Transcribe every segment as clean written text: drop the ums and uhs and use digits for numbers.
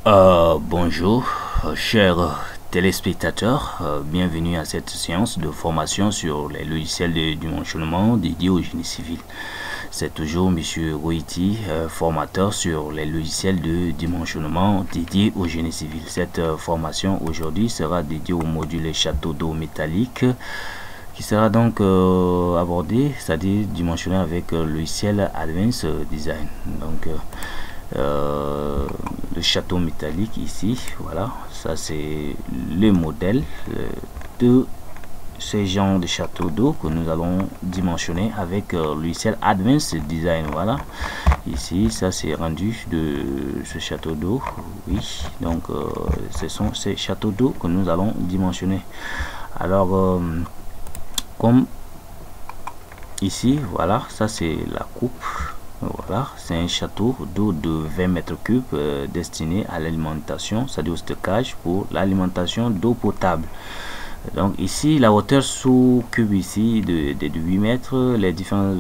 Bonjour, chers téléspectateurs, bienvenue à cette séance de formation sur les logiciels de dimensionnement dédiés au génie civil. C'est toujours Monsieur Goiti, formateur sur les logiciels de dimensionnement dédiés au génie civil. Cette formation aujourd'hui sera dédiée au module château d'eau métallique qui sera donc abordé, c'est-à-dire dimensionné avec le logiciel Advanced Design. Donc le château métallique ici, voilà, ça c'est le modèle de ce genre de château d'eau que nous allons dimensionner avec le logiciel Advanced Design. Voilà, ici ça c'est rendu de ce château d'eau. Oui, donc ce sont ces châteaux d'eau que nous allons dimensionner. Alors comme ici, voilà, ça c'est la coupe. Voilà, c'est un château d'eau de 20 mètres cubes destiné à l'alimentation, c'est-à-dire au stockage pour l'alimentation d'eau potable. Donc ici, la hauteur sous cube ici de 8 mètres, les différentes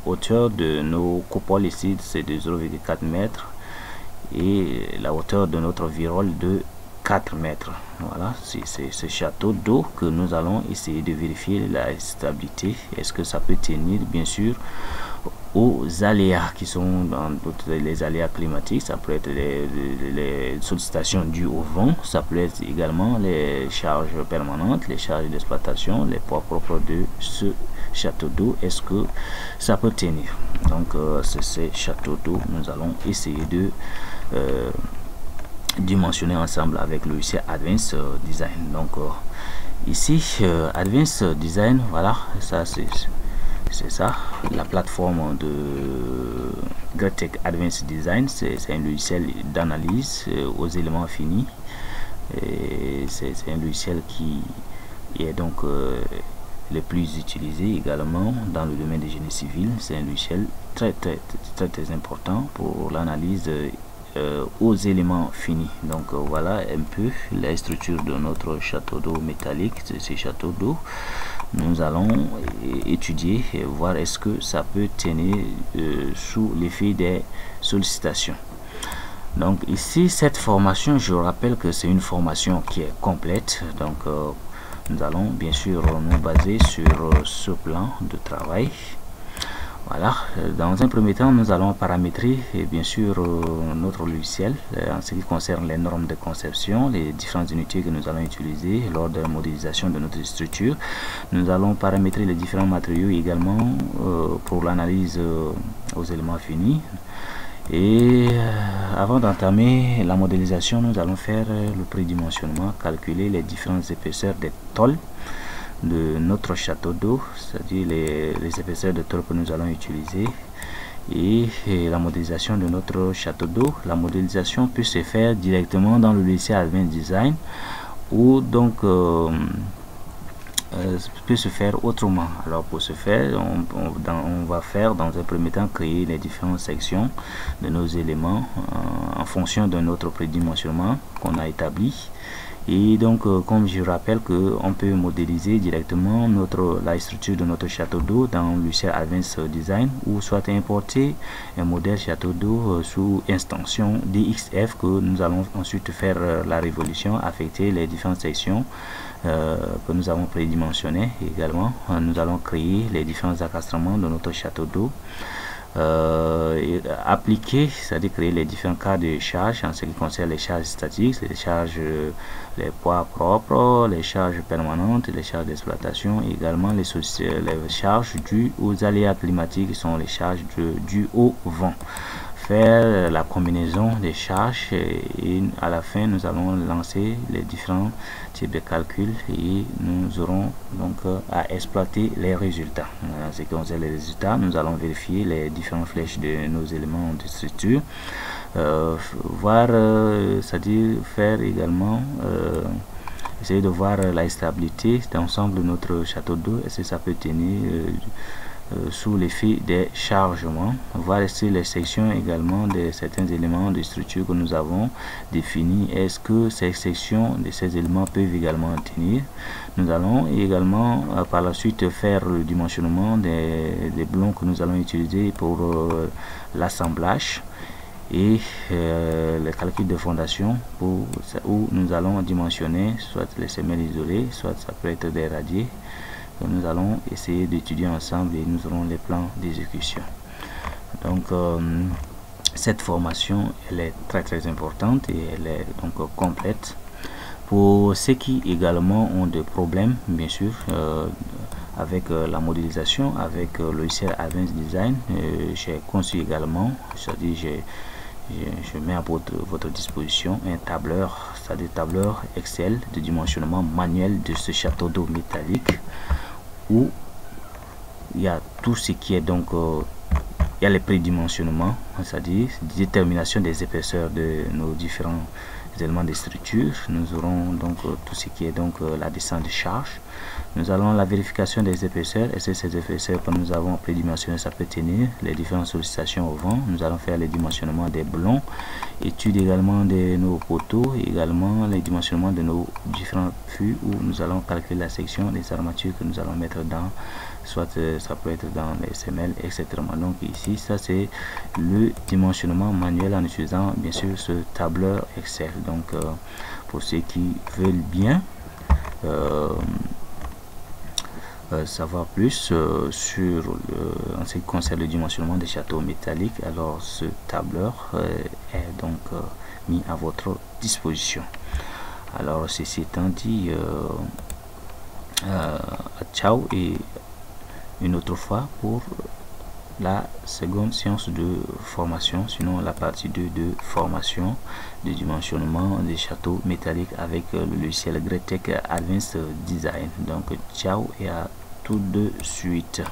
hauteurs de nos coupoles ici, c'est de 0,4 mètres et la hauteur de notre virole de 4 mètres. Voilà, c'est ce château d'eau que nous allons essayer de vérifier la stabilité. Est-ce que ça peut tenir, bien sûr, aux aléas qui sont dans les aléas climatiques. Ça peut être les sollicitations dues au vent, ça peut être également les charges permanentes, les charges d'exploitation, les poids propres de ce château d'eau. Est-ce que ça peut tenir? Donc c'est ces châteaux d'eau nous allons essayer de dimensionner ensemble avec le logiciel Advanced Design. Donc ici Advanced Design, voilà, ça c'est ça, la plateforme de Greatech Advanced Design. C'est un logiciel d'analyse aux éléments finis. C'est un logiciel qui est donc le plus utilisé également dans le domaine du génie civil. C'est un logiciel très important pour l'analyse aux éléments finis. Donc voilà un peu la structure de notre château d'eau métallique. Ces châteaux d'eau, nous allons étudier et voir est-ce que ça peut tenir sous l'effet des sollicitations. Donc ici, cette formation, je rappelle que c'est une formation qui est complète. Donc nous allons bien sûr nous baser sur ce plan de travail. Voilà, dans un premier temps, nous allons paramétrer bien sûr notre logiciel en ce qui concerne les normes de conception, les différentes unités que nous allons utiliser lors de la modélisation de notre structure. Nous allons paramétrer les différents matériaux également pour l'analyse aux éléments finis. Et avant d'entamer la modélisation, nous allons faire le prédimensionnement, calculer les différentes épaisseurs des tôles de notre château d'eau, c'est-à-dire les épaisseurs de tôle que nous allons utiliser, et la modélisation de notre château d'eau. La modélisation peut se faire directement dans le logiciel Advanced Design ou donc peut se faire autrement. Alors pour ce faire, on va faire dans un premier temps créer les différentes sections de nos éléments en fonction de notre prédimensionnement qu'on a établi. Et donc comme je rappelle que on peut modéliser directement la structure de notre château d'eau dans le logiciel Advanced Design, ou soit importer un modèle château d'eau sous extension DXF que nous allons ensuite faire la révolution, affecter les différentes sections que nous avons prédimensionnées. Également nous allons créer les différents encastrements de notre château d'eau, appliquer, c'est-à-dire créer les différents cas de charge en ce qui concerne les charges statiques, les charges, les poids propres, les charges permanentes, les charges d'exploitation, également les charges dues aux aléas climatiques qui sont les charges dues au vent. Faire la combinaison des charges et à la fin nous allons lancer les différents types de calculs et nous aurons donc à exploiter les résultats. En ce qui concerne les résultats, nous allons vérifier les différentes flèches de nos éléments de structure, voir, c'est-à-dire faire également essayer de voir la stabilité d'ensemble de notre château d'eau. Est-ce que ça peut tenir sous l'effet des chargements, voir si les sections également de certains éléments de structure que nous avons définis, est-ce que ces sections de ces éléments peuvent également tenir. Nous allons également par la suite faire le dimensionnement des blocks que nous allons utiliser pour l'assemblage. et les calculs de fondation où nous allons dimensionner soit les semelles isolées, soit ça peut être des radiers. Nous allons essayer d'étudier ensemble et nous aurons les plans d'exécution. Donc cette formation, elle est très importante et elle est donc complète. Pour ceux qui également ont des problèmes, bien sûr, avec la modélisation, avec le logiciel Advanced Design, j'ai conçu également, c'est-à-dire je mets à votre disposition un tableur, c'est-à-dire tableur Excel de dimensionnement manuel de ce château d'eau métallique, où il y a tout ce qui est donc il y a les prédimensionnements, c'est-à-dire détermination des épaisseurs de nos différents éléments de structure. Nous aurons donc tout ce qui est donc la descente de charge. Nous allons la vérification des épaisseurs. Est-ce que ces épaisseurs que nous avons prédimensionnées, ça peut tenir les différentes sollicitations au vent. Nous allons faire les dimensionnements des blons, étude également de nos poteaux, également les dimensionnements de nos différents fûts, où nous allons calculer la section des armatures que nous allons mettre dans, soit ça peut être dans les semelles, etc. Donc ici, ça c'est le dimensionnement manuel en utilisant bien sûr ce tableur Excel. Donc pour ceux qui veulent bien savoir plus sur en ce qui concerne le dimensionnement des châteaux métalliques, alors ce tableur est donc mis à votre disposition. Alors ceci étant dit, ciao et une autre fois pour la seconde séance de formation, sinon la partie 2 de formation de dimensionnement des châteaux métalliques avec le logiciel Greatech Advanced Design. Donc ciao et à tout de suite.